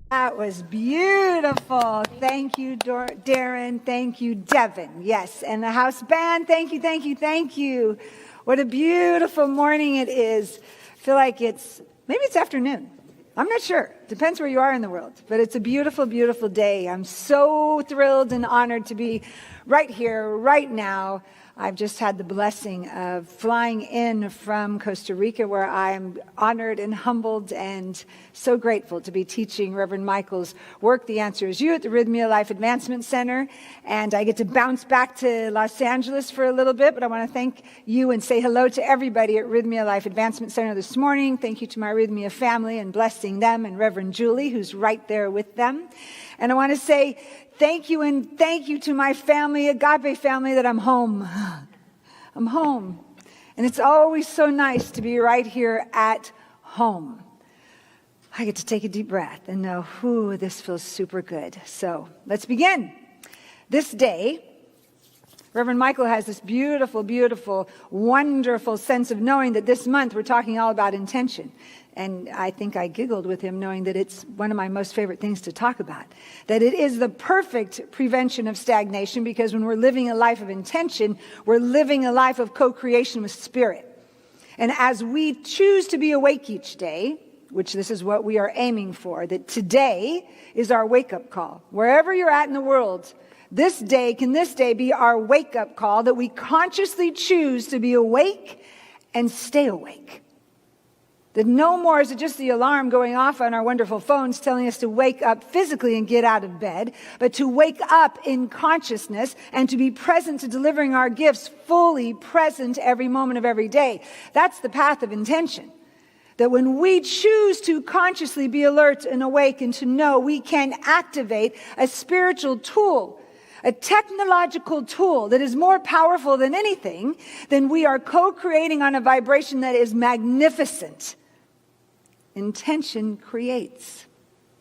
That was beautiful. Thank you, Darren. Thank you, Devin. Yes, and the house band. Thank you, thank you, thank you. What a beautiful morning it is. I feel like maybe it's afternoon. I'm not sure. Depends where you are in the world. But it's a beautiful, beautiful day. I'm so thrilled and honored to be right here, right now. I've just had the blessing of flying in from Costa Rica, where I am honored and humbled and so grateful to be teaching Reverend Michael's work, The Answer Is You, at the Rhythmia Life Advancement Center. And I get to bounce back to Los Angeles for a little bit, but I want to thank you and say hello to everybody at Rhythmia Life Advancement Center this morning. Thank you to my Rhythmia family and blessing them, and Reverend Julie, who's right there with them. And I want to say thank you and thank you to my family, Agape family, that I'm home. I'm home. And it's always so nice to be right here at home. I get to take a deep breath and know, this feels super good. So let's begin. This day, Reverend Michael has this beautiful, beautiful, wonderful sense of knowing that this month we're talking all about intention. And I think I giggled with him knowing that it's one of my most favorite things to talk about. That it is the perfect prevention of stagnation, because when we're living a life of intention, we're living a life of co-creation with Spirit. And as we choose to be awake each day, which this is what we are aiming for, that today is our wake-up call. Wherever you're at in the world, this day be our wake-up call, that we consciously choose to be awake and stay awake. That no more is it just the alarm going off on our wonderful phones telling us to wake up physically and get out of bed, but to wake up in consciousness and to be present to delivering our gifts, fully present every moment of every day. That's the path of intention. That when we choose to consciously be alert and awake and to know, we can activate a spiritual tool, a technological tool that is more powerful than anything, then we are co-creating on a vibration that is magnificent. Intention creates.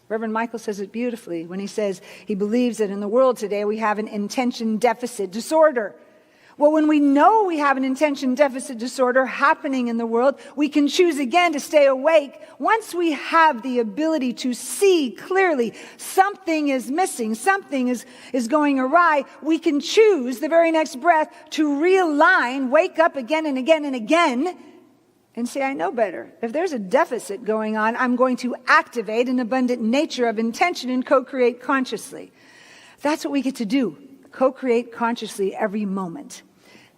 Reverend Michael says it beautifully when he says he believes that in the world today we have an intention deficit disorder. Well, when we know we have an intention deficit disorder happening in the world, we can choose again to stay awake. Once we have the ability to see clearly something is missing, something is going awry, we can choose the very next breath to realign, wake up again and again and again, and say, I know better. If there's a deficit going on, I'm going to activate an abundant nature of intention and co-create consciously. That's what we get to do, co-create consciously every moment.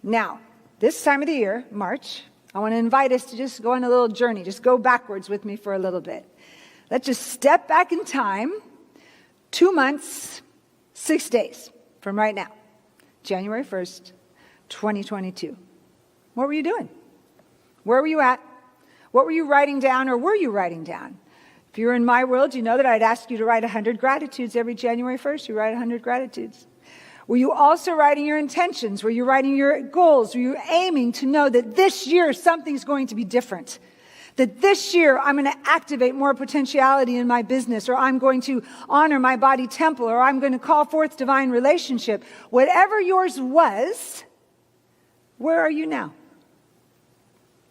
Now, this time of the year, March, I want to invite us to just go on a little journey. Just go backwards with me for a little bit. Let's just step back in time, 2 months, 6 days from right now, January 1st, 2022. What were you doing? Where were you at? What were you writing down, or were you writing down? If you're in my world, you know that I'd ask you to write 100 gratitudes every January 1st. You write 100 gratitudes. Were you also writing your intentions? Were you writing your goals? Were you aiming to know that this year something's going to be different? That this year I'm going to activate more potentiality in my business, or I'm going to honor my body temple, or I'm going to call forth divine relationship. Whatever yours was, where are you now?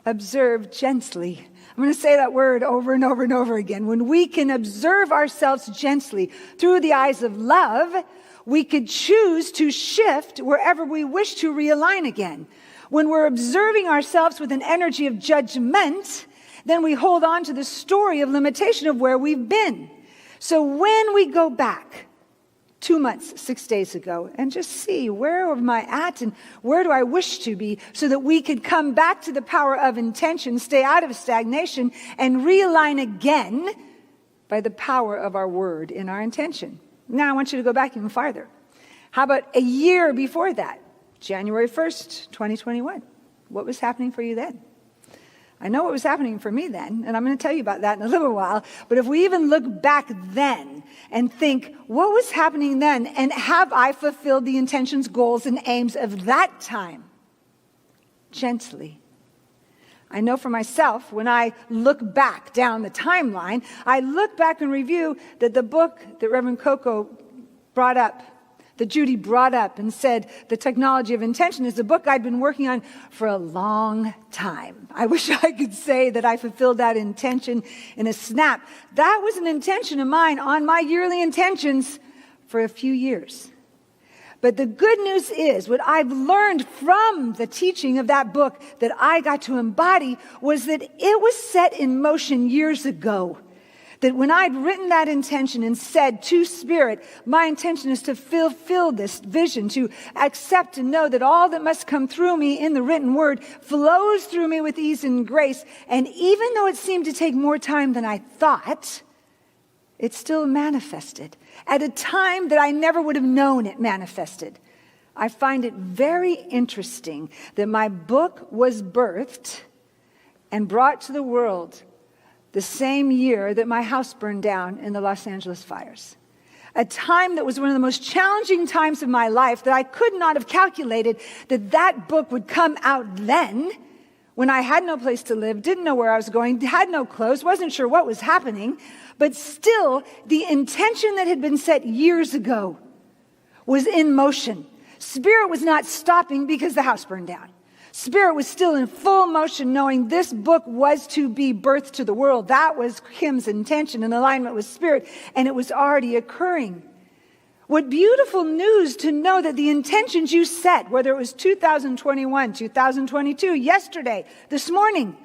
Observe gently. I'm going to say that word over and over and over again. When we can observe ourselves gently through the eyes of love, we could choose to shift wherever we wish to realign again. When we're observing ourselves with an energy of judgment, then we hold on to the story of limitation of where we've been. So when we go back 2 months, 6 days ago, and just see where am I at and where do I wish to be, so that we could come back to the power of intention, stay out of stagnation, and realign again by the power of our word in our intention. Now I want you to go back even farther. How about a year before that? January 1st, 2021. What was happening for you then? I know what was happening for me then, and I'm going to tell you about that in a little while. But if we even look back then and think, what was happening then? And have I fulfilled the intentions, goals, and aims of that time? Gently. I know for myself, when I look back down the timeline, I look back and review that the book that Reverend Coco brought up, that Judy brought up and said The Technology of Intention is a book I'd been working on for a long time. I wish I could say that I fulfilled that intention in a snap. That was an intention of mine on my yearly intentions for a few years. But the good news is, what I've learned from the teaching of that book that I got to embody was that it was set in motion years ago. That when I'd written that intention and said to Spirit, my intention is to fulfill this vision, to accept and know that all that must come through me in the written word flows through me with ease and grace. And even though it seemed to take more time than I thought, it still manifested at a time that I never would have known it manifested. I find it very interesting that my book was birthed and brought to the world the same year that my house burned down in the Los Angeles fires. A time that was one of the most challenging times of my life, that I could not have calculated that that book would come out then, when I had no place to live, didn't know where I was going, had no clothes, wasn't sure what was happening. But still, the intention that had been set years ago was in motion. Spirit was not stopping because the house burned down. Spirit was still in full motion, knowing this book was to be birthed to the world. That was Kim's intention in alignment with Spirit, and it was already occurring. What beautiful news to know that the intentions you set, whether it was 2021, 2022, yesterday, this morning,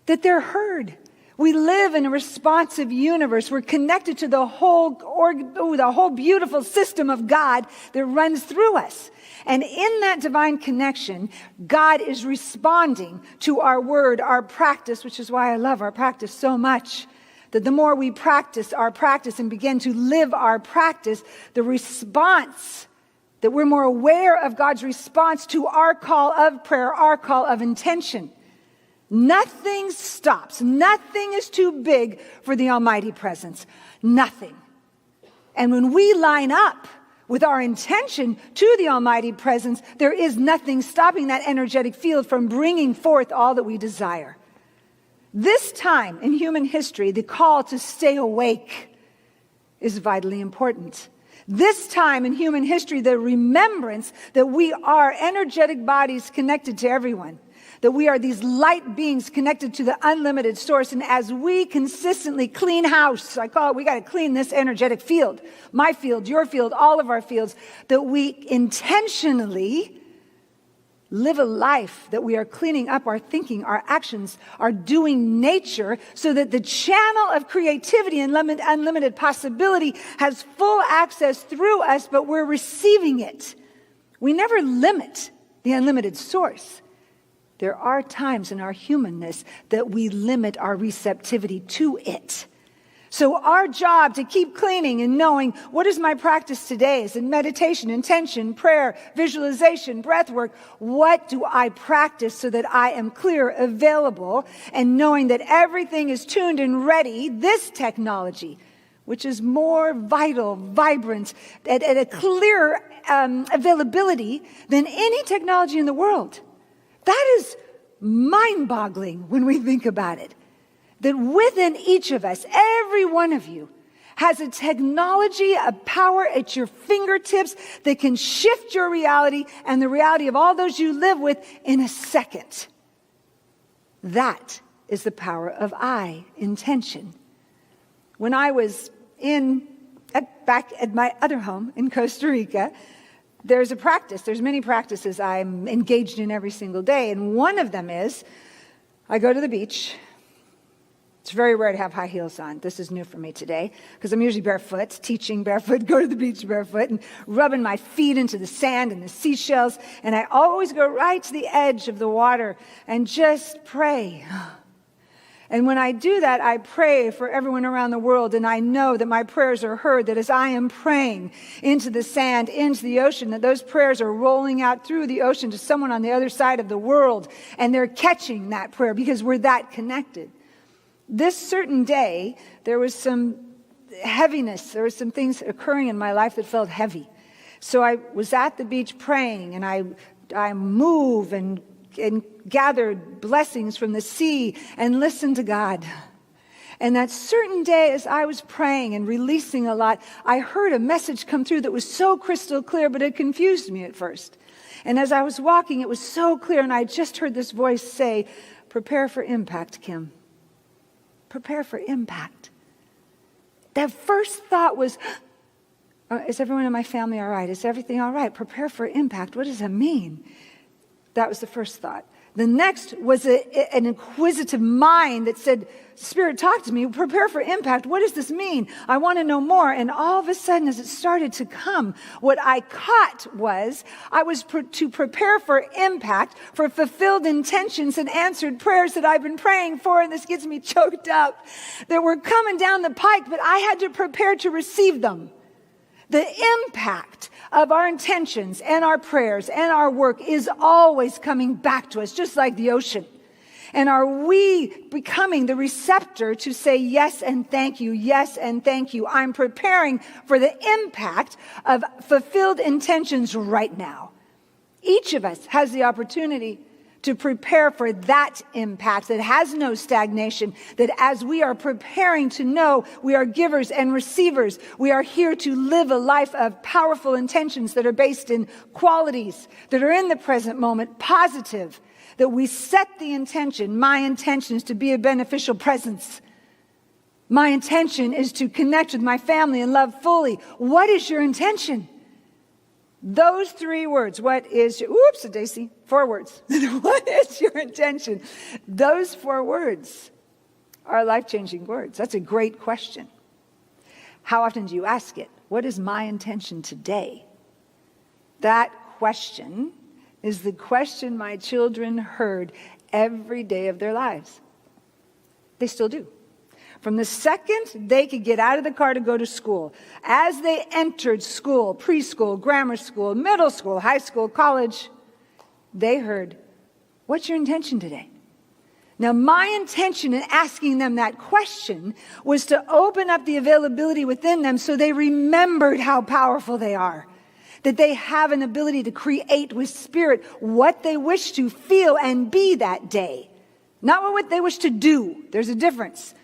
that they're heard. We live in a responsive universe. We're connected to the whole beautiful system of God that runs through us. And in that divine connection, God is responding to our word, our practice, which is why I love our practice so much. That the more we practice our practice and begin to live our practice, the response, that we're more aware of God's response to our call of prayer, our call of intention. Nothing stops. Nothing is too big for the Almighty presence. Nothing. And when we line up with our intention to the Almighty presence, there is nothing stopping that energetic field from bringing forth all that we desire. This time in human history, the call to stay awake is vitally important. This time in human history, the remembrance that we are energetic bodies connected to everyone, that we are these light beings connected to the unlimited source. And as we consistently clean house, I call it, we got to clean this energetic field, my field, your field, all of our fields, that we intentionally live a life that we are cleaning up our thinking, our actions, our doing nature, so that the channel of creativity and unlimited possibility has full access through us, but we're receiving it. We never limit the unlimited source. There are times in our humanness that we limit our receptivity to it. So our job to keep cleaning and knowing, what is my practice today? Is it meditation, intention, prayer, visualization, breath work? What do I practice so that I am clear, available, and knowing that everything is tuned and ready, this technology, which is more vital, vibrant, at a clearer availability than any technology in the world. That is mind-boggling when we think about it. That within each of us, every one of you, has a technology, a power at your fingertips that can shift your reality and the reality of all those you live with in a second. That is the power of intention. When I was back at my other home in Costa Rica, there's a practice. There's many practices I'm engaged in every single day. And one of them is I go to the beach. It's very rare to have high heels on. This is new for me today because I'm usually barefoot, teaching barefoot, go to the beach barefoot and rubbing my feet into the sand and the seashells. And I always go right to the edge of the water and just pray. And when I do that, I pray for everyone around the world, and I know that my prayers are heard, that as I am praying into the sand, into the ocean, that those prayers are rolling out through the ocean to someone on the other side of the world, and they're catching that prayer because we're that connected. This certain day, there was some heaviness. There were some things occurring in my life that felt heavy. So I was at the beach praying, and I move and gathered blessings from the sea and listened to God. And that certain day, as I was praying and releasing a lot, I heard a message come through that was so crystal clear, but it confused me at first. And as I was walking, it was so clear, and I just heard this voice say, prepare for impact, Kim. Prepare for impact. That first thought was, is everyone in my family all right? Is everything all right? Prepare for impact. What does that mean? That was the first thought. The next was an inquisitive mind that said, Spirit, talk to me. Prepare for impact. What does this mean? I want to know more. And all of a sudden, as it started to come, what I caught was I was to prepare for impact, for fulfilled intentions and answered prayers that I've been praying for. And this gets me choked up, that were coming down the pike, but I had to prepare to receive them. The impact of our intentions and our prayers and our work is always coming back to us, just like the ocean. And are we becoming the receptor to say yes and thank you, yes and thank you? I'm preparing for the impact of fulfilled intentions right now. Each of us has the opportunity to prepare for that impact that has no stagnation, that as we are preparing to know we are givers and receivers, we are here to live a life of powerful intentions that are based in qualities that are in the present moment, positive, that we set the intention. My intention is to be a beneficial presence. My intention is to connect with my family and love fully. What is your intention? Those 3 words, what is your, oops, Daisy, 4 words. What is your intention? Those 4 words are life-changing words. That's a great question. How often do you ask it? What is my intention today? That question is the question my children heard every day of their lives. They still do. From the second they could get out of the car to go to school, as they entered school, preschool, grammar school, middle school, high school, college, they heard, what's your intention today? Now, my intention in asking them that question was to open up the availability within them so they remembered how powerful they are, that they have an ability to create with spirit what they wish to feel and be that day, not what they wish to do. There's a difference.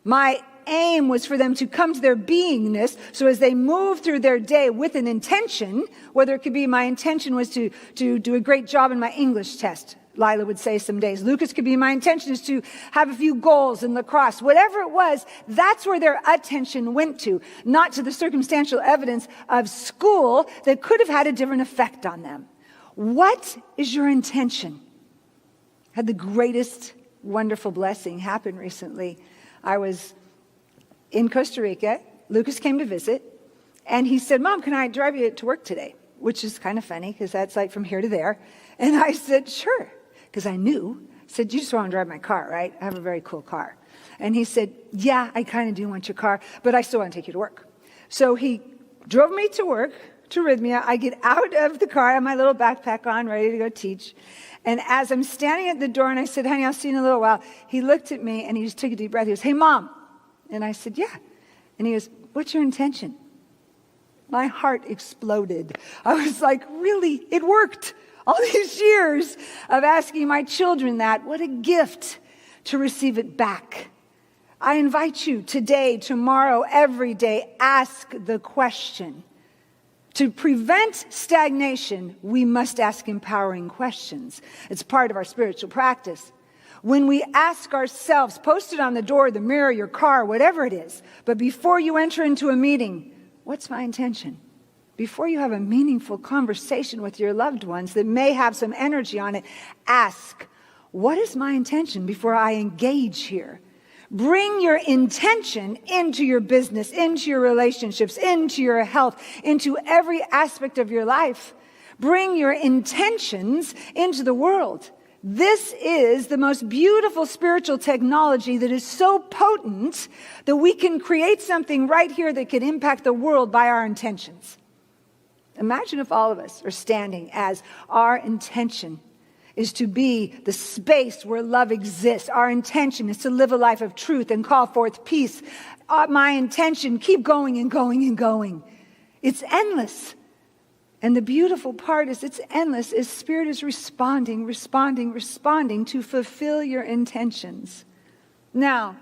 My aim was for them to come to their beingness, so as they move through their day with an intention, whether it could be my intention was to do a great job in my English test, Lila would say some days. Lucas could be my intention is to have a few goals in lacrosse. Whatever it was, that's where their attention went to, not to the circumstantial evidence of school that could have had a different effect on them. What is your intention? I had the greatest, wonderful blessing happen recently. I was in Costa Rica. Lucas came to visit, and he said, Mom, can I drive you to work today? Which is kind of funny, because that's like from here to there. And I said, sure, because I knew. I said, you just want to drive my car, right? I have a very cool car. And he said, yeah, I kind of do want your car, but I still want to take you to work. So he drove me to work, to Rhythmia. I get out of the car, I have my little backpack on, ready to go teach. And as I'm standing at the door and I said, honey, I'll see you in a little while, he looked at me and he just took a deep breath. He goes, hey, Mom. And I said, yeah. And he goes, what's your intention? My heart exploded. I was like, really? It worked. All these years of asking my children that, what a gift to receive it back. I invite you today, tomorrow, every day, ask the question. To prevent stagnation, we must ask empowering questions. It's part of our spiritual practice. When we ask ourselves, post it on the door, the mirror, your car, whatever it is, but before you enter into a meeting, what's my intention? Before you have a meaningful conversation with your loved ones that may have some energy on it, ask, what is my intention before I engage here? Bring your intention into your business, into your relationships, into your health, into every aspect of your life. Bring your intentions into the world. This is the most beautiful spiritual technology that is so potent that we can create something right here that can impact the world by our intentions. Imagine if all of us are standing as our intention is to be the space where love exists. Our intention is to live a life of truth and call forth peace. My intention, keep going and going and going. It's endless. And the beautiful part is it's endless, is Spirit is responding to fulfill your intentions. Now,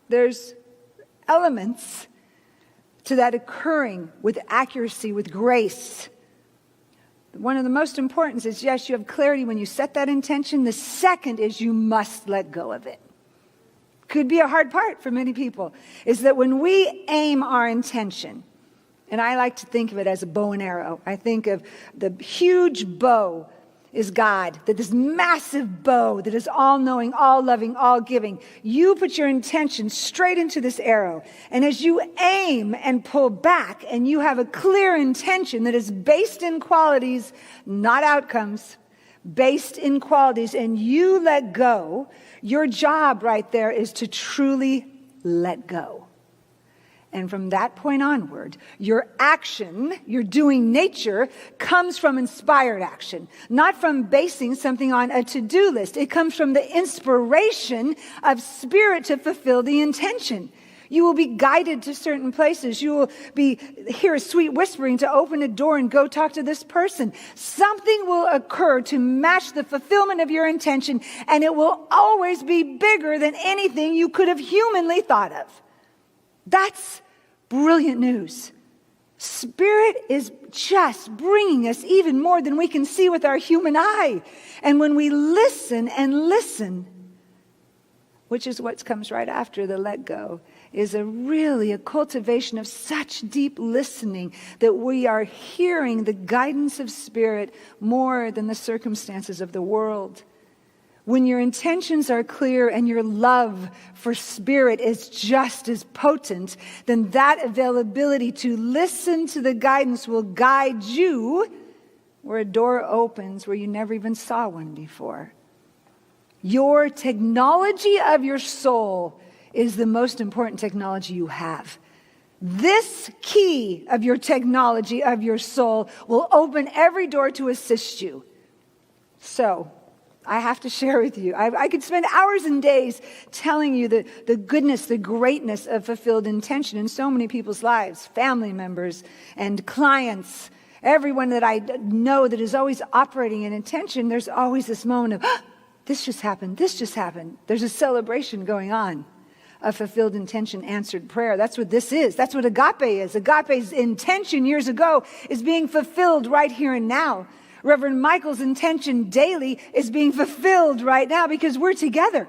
There's elements to that occurring with accuracy, with grace. One of the most important is, yes, you have clarity when you set that intention. The second is you must let go of it. Could be a hard part for many people, is that when we aim our intention, and I like to think of it as a bow and arrow. I think of the huge bow is God, that this massive bow that is all-knowing, all-loving, all-giving. You put your intention straight into this arrow, and as you aim and pull back, and you have a clear intention that is based in qualities, not outcomes, based in qualities, and you let go, your job right there is to truly let go. And from that point onward, your action, your doing nature, comes from inspired action, not from basing something on a to-do list. It comes from the inspiration of spirit to fulfill the intention. You will be guided to certain places. You will hear a sweet whispering to open a door and go talk to this person. Something will occur to match the fulfillment of your intention, and it will always be bigger than anything you could have humanly thought of. That's brilliant news. Spirit is just bringing us even more than we can see with our human eye. And when we listen and listen, which is what comes right after the let go, is a cultivation of such deep listening that we are hearing the guidance of Spirit more than the circumstances of the world. When your intentions are clear and your love for Spirit is just as potent, then that availability to listen to the guidance will guide you where a door opens where you never even saw one before. Your technology of your soul is the most important technology you have. This key of your technology of your soul will open every door to assist you. So, I have to share with you. I could spend hours and days telling you the goodness, the greatness of fulfilled intention in so many people's lives, family members and clients, everyone that I know that is always operating in intention. There's always this moment of, this just happened, this just happened. There's a celebration going on of fulfilled intention, answered prayer. That's what this is. That's what agape is. Agape's intention years ago is being fulfilled right here and now. Reverend Michael's intention daily is being fulfilled right now because we're together.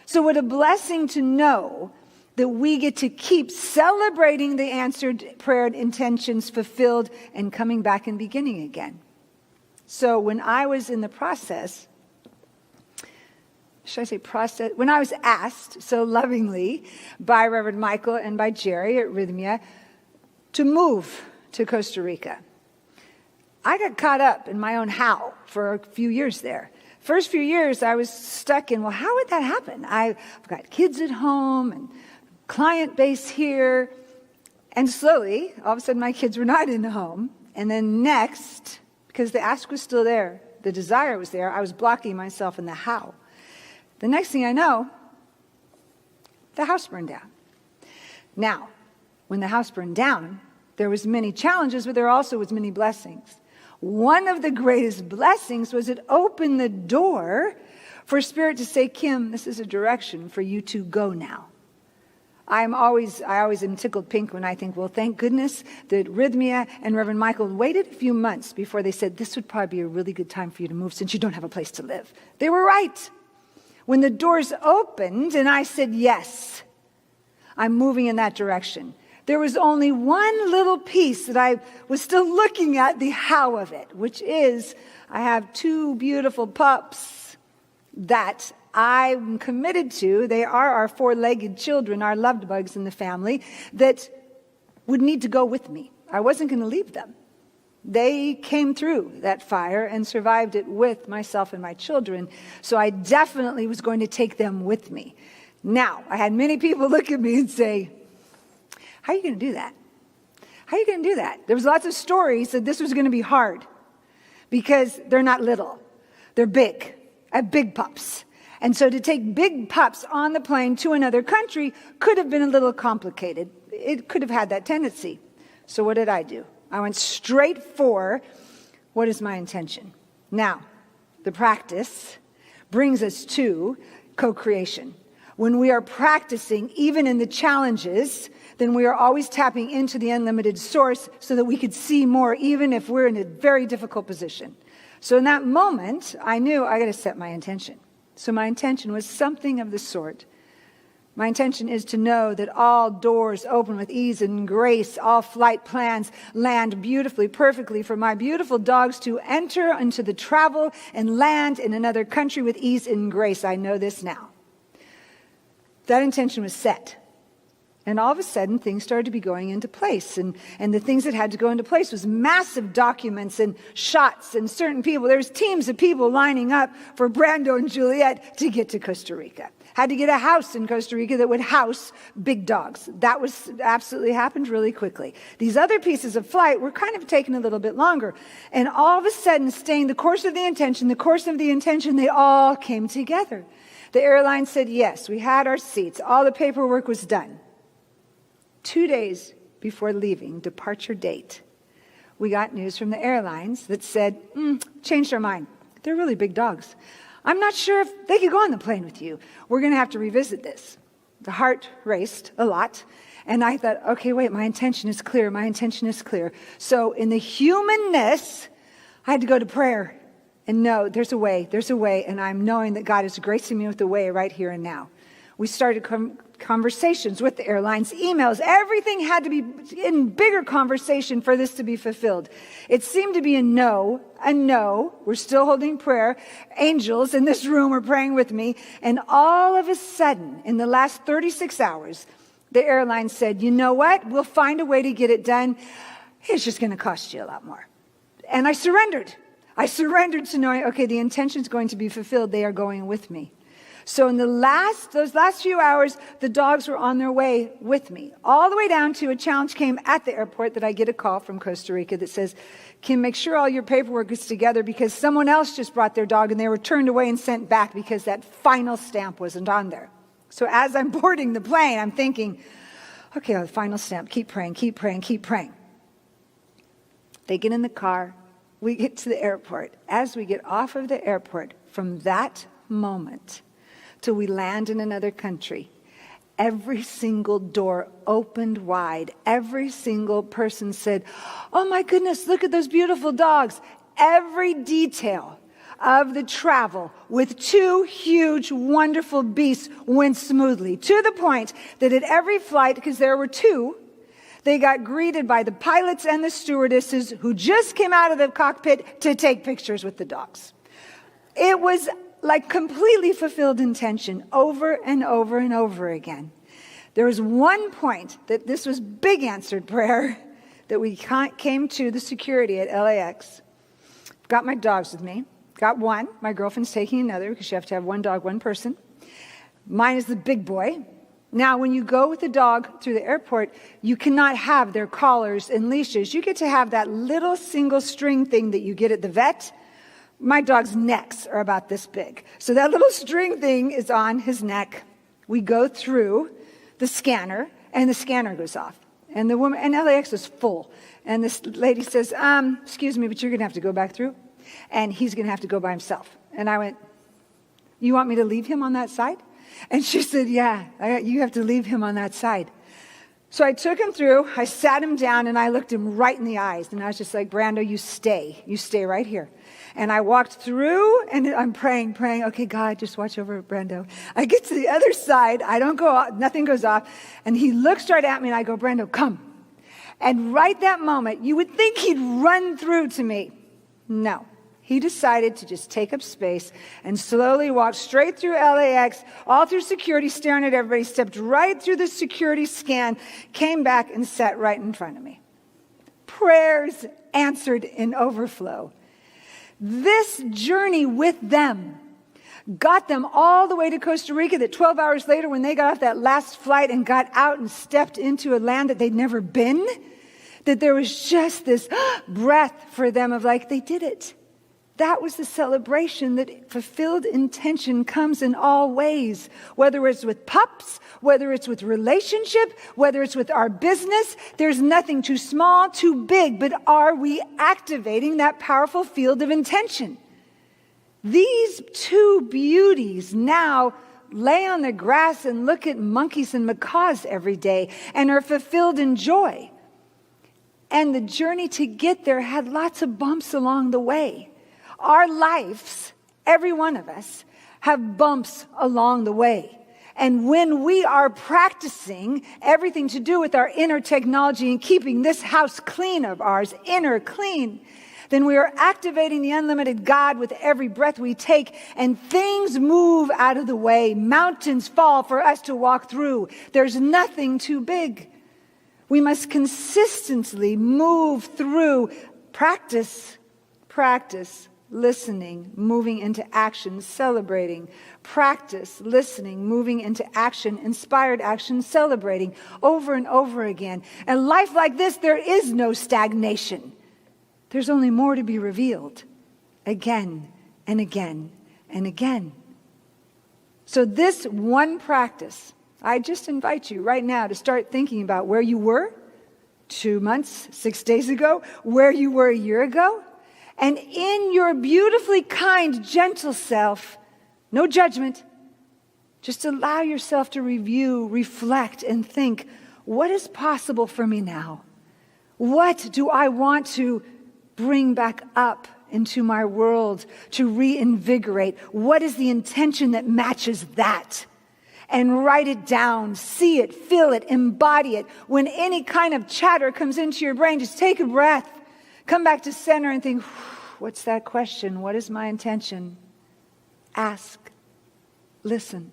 So what a blessing to know that we get to keep celebrating the answered prayer intentions fulfilled and coming back and beginning again. So when I was in the process, when I was asked so lovingly by Reverend Michael and by Jerry at Rhythmia to move to Costa Rica, I got caught up in my own how for a few years there. First few years, I was stuck in, well, how would that happen? I've got kids at home and client base here. And slowly, all of a sudden, my kids were not in the home. And then next, because the ask was still there, the desire was there, I was blocking myself in the how. The next thing I know, the house burned down. Now, when the house burned down, there was many challenges, but there also was many blessings. One of the greatest blessings was it opened the door for Spirit to say, Kim, this is a direction for you to go now. I always am tickled pink when I think, well, thank goodness that Rhythmia and Reverend Michael waited a few months before they said, this would probably be a really good time for you to move since you don't have a place to live. They were right. When the doors opened and I said, yes, I'm moving in that direction, there was only one little piece that I was still looking at the how of it, which is I have two beautiful pups that I'm committed to. They are our four-legged children, our loved bugs in the family, that would need to go with me. I wasn't going to leave them. They came through that fire and survived it with myself and my children, so I definitely was going to take them with me. Now, I had many people look at me and say, how are you going to do that? How are you going to do that? There was lots of stories that this was going to be hard because they're not little. They're big. I have big pups. And so to take big pups on the plane to another country could have been a little complicated. It could have had that tendency. So what did I do? I went straight for what is my intention. Now, the practice brings us to co-creation. when we are practicing, even in the challenges, then we are always tapping into the unlimited source so that we could see more, even if we're in a very difficult position. So in that moment, I knew I got to set my intention. So my intention was something of the sort. My intention is to know that all doors open with ease and grace, all flight plans land beautifully, perfectly for my beautiful dogs to enter into the travel and land in another country with ease and grace. I know this now. That intention was set. And all of a sudden, things started to be going into place. And the things that had to go into place was massive documents and shots and certain people. There was teams of people lining up for Brando and Juliet to get to Costa Rica. Had to get a house in Costa Rica that would house big dogs. That was absolutely happened really quickly. These other pieces of flight were kind of taking a little bit longer. And all of a sudden, staying the course of the intention, they all came together. The airline said yes. We had our seats. All the paperwork was done. 2 days before leaving, departure date, we got news from the airlines that said, changed our mind. They're really big dogs. I'm not sure if they could go on the plane with you. We're going to have to revisit this. The heart raced a lot. And I thought, okay, wait, my intention is clear. So in the humanness, I had to go to prayer and know there's a way. And I'm knowing that God is gracing me with a way right here and now. We started conversations with the airlines, emails. Everything had to be in bigger conversation for this to be fulfilled. It seemed to be a no. We're still holding prayer. Angels in this room are praying with me. And all of a sudden, in the last 36 hours, the airline said, you know what? We'll find a way to get it done. It's just going to cost you a lot more. And I surrendered. To knowing, okay, the intention's going to be fulfilled. They are going with me. So in those last few hours, the dogs were on their way with me. All the way down to a challenge came at the airport that I get a call from Costa Rica that says, Kim, make sure all your paperwork is together because someone else just brought their dog and they were turned away and sent back because that final stamp wasn't on there. So as I'm boarding the plane, I'm thinking, okay, the final stamp, keep praying. They get in the car. We get to the airport. As we get off of the airport, from that moment till we land in another country, every single door opened wide. Every single person said, oh my goodness, look at those beautiful dogs. Every detail of the travel with two huge, wonderful beasts went smoothly, to the point that at every flight, because there were two, they got greeted by the pilots and the stewardesses who just came out of the cockpit to take pictures with the dogs. It was like completely fulfilled intention over and over and over again. There was one point that this was big answered prayer that we came to the security at LAX. Got my dogs with me. Got one. My girlfriend's taking another because you have to have one dog, one person. Mine is the big boy. Now, when you go with the dog through the airport, you cannot have their collars and leashes. You get to have that little single string thing that you get at the vet. My dog's necks are about this big. So that little string thing is on his neck. We go through the scanner, and the scanner goes off. And the woman, and LAX is full. And this lady says, excuse me, but you're going to have to go back through. And he's going to have to go by himself. And I went, you want me to leave him on that side? And she said, yeah, you have to leave him on that side. So I took him through, I sat him down, and I looked him right in the eyes. And I was just like, Brando, you stay right here. And I walked through, and I'm praying, okay, God, just watch over Brando. I get to the other side, I don't go off, nothing goes off. And he looks right at me, and I go, Brando, come. And right that moment, you would think he'd run through to me. No. He decided to just take up space and slowly walk straight through LAX, all through security, staring at everybody, stepped right through the security scan, came back and sat right in front of me. Prayers answered in overflow. This journey with them got them all the way to Costa Rica, that 12 hours later when they got off that last flight and got out and stepped into a land that they'd never been, that there was just this breath for them of like, they did it. That was the celebration that fulfilled intention comes in all ways, whether it's with pups, whether it's with relationship, whether it's with our business. There's nothing too small, too big, but are we activating that powerful field of intention? These two beauties now lay on the grass and look at monkeys and macaws every day and are fulfilled in joy. And the journey to get there had lots of bumps along the way. Our lives, every one of us, have bumps along the way. And when we are practicing everything to do with our inner technology and keeping this house clean of ours, inner clean, then we are activating the unlimited God with every breath we take, and things move out of the way. Mountains fall for us to walk through. There's nothing too big. We must consistently move through practice, listening, moving into action, celebrating. Practice, listening, moving into action, inspired action, celebrating over and over again. And life like this, there is no stagnation. There's only more to be revealed again and again and again. So this one practice, I just invite you right now to start thinking about where you were 2 months, 6 days ago, where you were a year ago. And in your beautifully kind, gentle self, no judgment, just allow yourself to review, reflect, and think, what is possible for me now? What do I want to bring back up into my world to reinvigorate? What is the intention that matches that? And write it down, see it, feel it, embody it. When any kind of chatter comes into your brain, just take a breath, come back to center and think, what's that question? What is my intention? Ask, listen,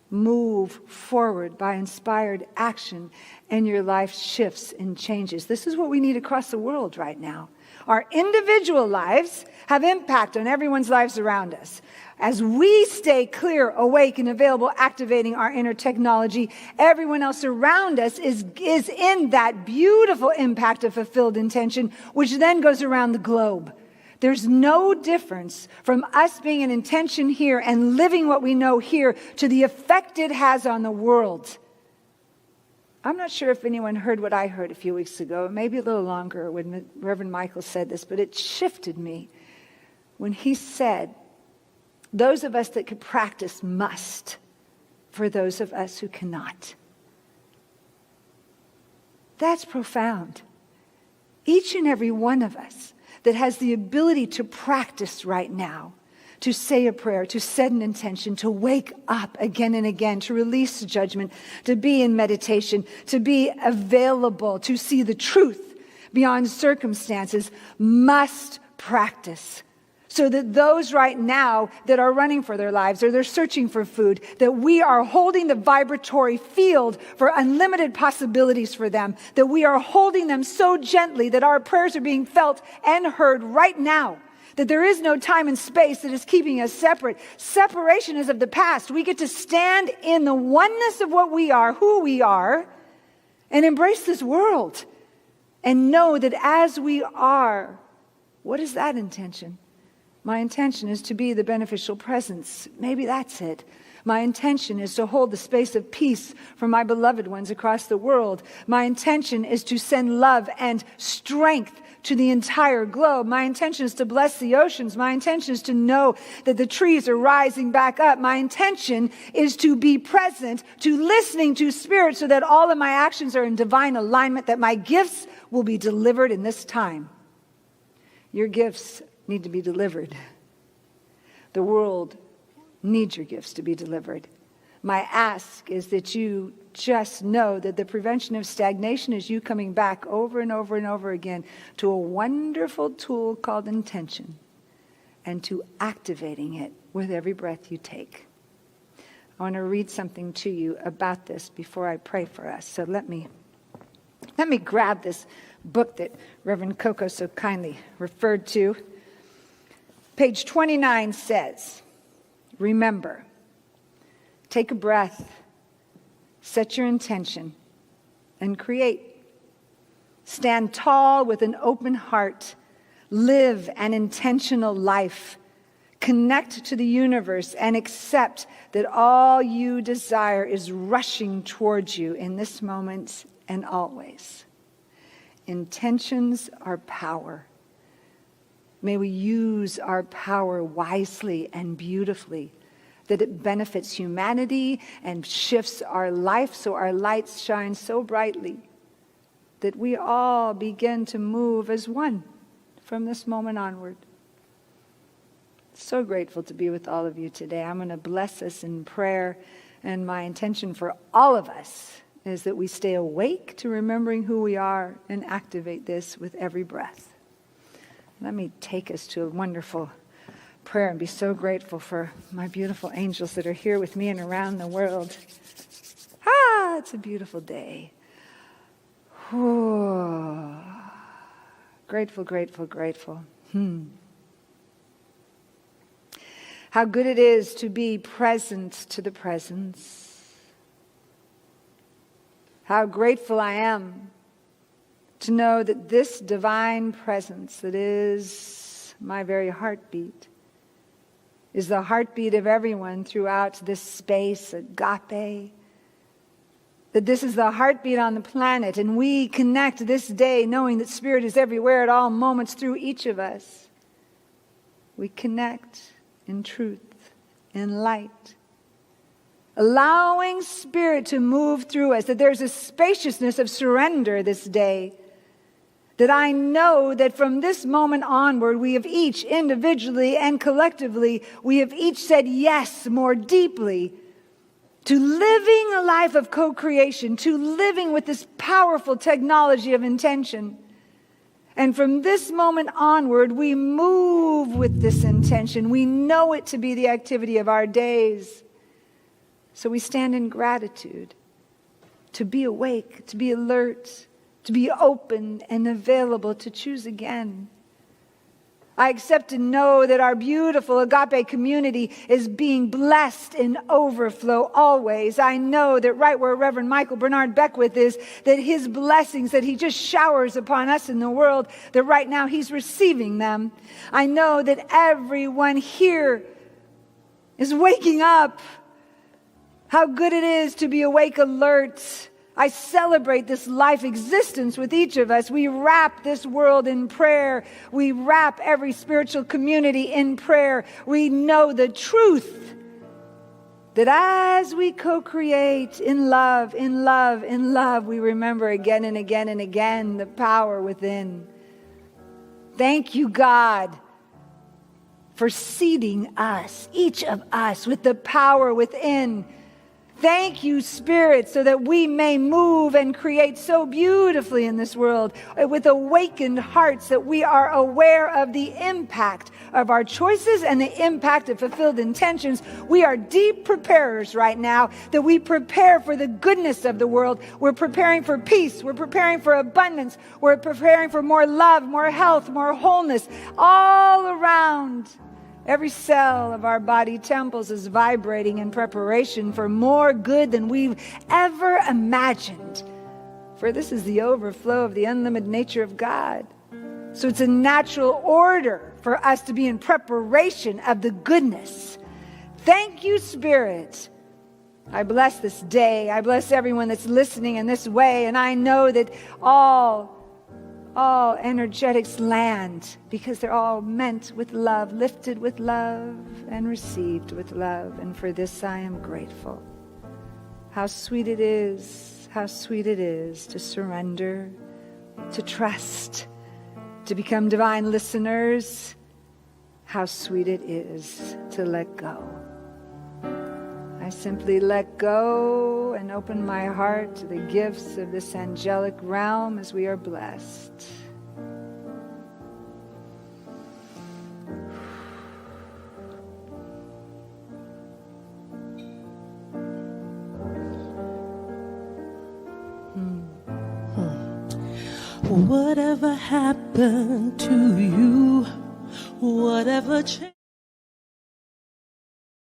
move forward by inspired action, and your life shifts and changes. This is what we need across the world right now. Our individual lives have impact on everyone's lives around us. As we stay clear, awake, and available, activating our inner technology, everyone else around us is in that beautiful impact of fulfilled intention, which then goes around the globe. There's no difference from us being an intention here and living what we know here to the effect it has on the world. I'm not sure if anyone heard what I heard a few weeks ago, maybe a little longer when Reverend Michael said this, but it shifted me when he said, those of us that could practice must, for those of us who cannot. That's profound. Each and every one of us that has the ability to practice right now, to say a prayer, to set an intention, to wake up again and again, to release judgment, to be in meditation, to be available, to see the truth beyond circumstances, must practice. So that those right now that are running for their lives or they're searching for food, that we are holding the vibratory field for unlimited possibilities for them, that we are holding them so gently that our prayers are being felt and heard right now, that there is no time and space that is keeping us separate. Separation is of the past. We get to stand in the oneness of what we are, who we are, and embrace this world and know that as we are, what is that intention? My intention is to be the beneficial presence. Maybe that's it. My intention is to hold the space of peace for my beloved ones across the world. My intention is to send love and strength to the entire globe. My intention is to bless the oceans. My intention is to know that the trees are rising back up. My intention is to be present, to listening to Spirit so that all of my actions are in divine alignment, that my gifts will be delivered in this time. Your gifts need to be delivered. The world needs your gifts to be delivered. My ask is that you just know that the prevention of stagnation is you coming back over and over and over again to a wonderful tool called intention and to activating it with every breath you take. I want to read something to you about this before I pray for us. So let me grab this book that Reverend Coco so kindly referred to. Page 29 says, remember, take a breath, set your intention, and create. Stand tall with an open heart. Live an intentional life. Connect to the universe and accept that all you desire is rushing towards you in this moment and always. Intentions are power. May we use our power wisely and beautifully. that it benefits humanity and shifts our life so our lights shine so brightly that we all begin to move as one from this moment onward. So grateful to be with all of you today. I'm going to bless us in prayer, and my intention for all of us is that we stay awake to remembering who we are and activate this with every breath. Let me take us to a wonderful prayer and be so grateful for my beautiful angels that are here with me and around the world. It's a beautiful day. Whew. Grateful, grateful, grateful. How good it is to be present to the presence. How grateful I am to know that this divine presence that is my very heartbeat is the heartbeat of everyone throughout this space, agape. That this is the heartbeat on the planet, and we connect this day knowing that Spirit is everywhere at all moments through each of us. We connect in truth, in light, allowing Spirit to move through us, that there's a spaciousness of surrender this day, that I know that from this moment onward, we have each individually and collectively, we have each said yes more deeply to living a life of co-creation, to living with this powerful technology of intention. And from this moment onward, we move with this intention. We know it to be the activity of our days. So we stand in gratitude to be awake, to be alert, to be open and available to choose again. I accept and know that our beautiful agape community is being blessed in overflow always. I know that right where Reverend Michael Bernard Beckwith is, that his blessings that he just showers upon us in the world, that right now he's receiving them. I know that everyone here is waking up. How good it is to be awake, alert. I celebrate this life existence with each of us. We wrap this world in prayer. We wrap every spiritual community in prayer. We know the truth that as we co-create in love, in love, in love, we remember again and again and again the power within. Thank you, God, for seeding us, each of us, with the power within. Thank you, Spirit, so that we may move and create so beautifully in this world with awakened hearts, that we are aware of the impact of our choices and the impact of fulfilled intentions. We are deep preparers right now, that we prepare for the goodness of the world. We're preparing for peace. We're preparing for abundance. We're preparing for more love, more health, more wholeness all around. Every cell of our body temples is vibrating in preparation for more good than we've ever imagined. For this is the overflow of the unlimited nature of God. So it's a natural order for us to be in preparation of the goodness. Thank you, Spirit. I bless this day. I bless everyone that's listening in this way. And I know that all energetics land because they're all meant with love, lifted with love, and received with love. And for this I am grateful. How sweet it is to surrender, to trust, to become divine listeners. How sweet it is to let go. I simply let go and open my heart to the gifts of this angelic realm as we are blessed. Whatever happened to you? Whatever changed?